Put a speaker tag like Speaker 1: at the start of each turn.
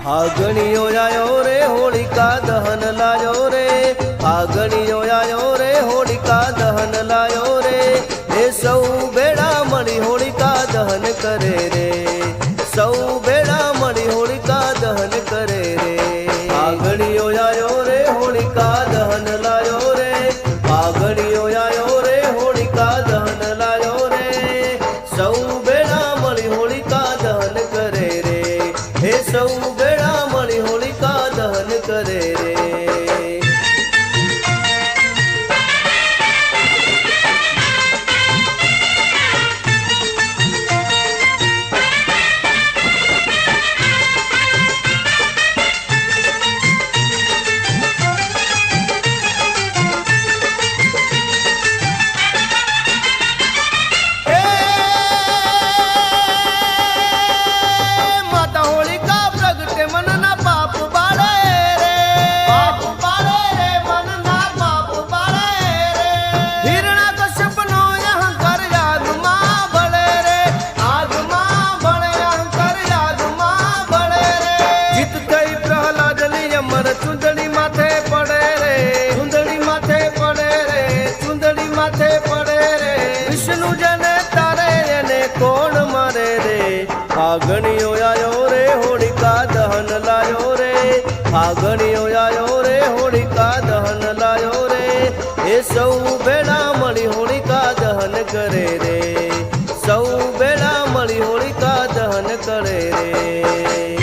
Speaker 1: फागणियो आयो रे होलिका दहन लायो रे, फागणियो आयो रे होलिका दहन लायो रे। हे सौ बेड़ा मळी होलिका दहन करे रे, सौ बेड़ा मळी होलिका दहन करे रे। फागणियो आयो रे होलिका दहन लायो रे, फागणियो आयो रे होलिका दहन लायो रे। सौ बेड़ा मळी होलिका दहन करे रे, हे सौ बेड़ा मळी होलिका दहन करे रे। चुंदड़ी माथे पड़े रे, चुंदड़ी माथे पड़े रे, चुंदड़ी माथे पड़े रे। विष्णु जने तारे ने कोण मारे रे। फागणियो आयो रे होलिका दहन लायो रे, फागणियो आयो रे होलिका दहन लायो रे। हे सौ बेड़ा मळी होलिका दहन करे रे, सौ बेड़ा मळी होलिका दहन करे रे।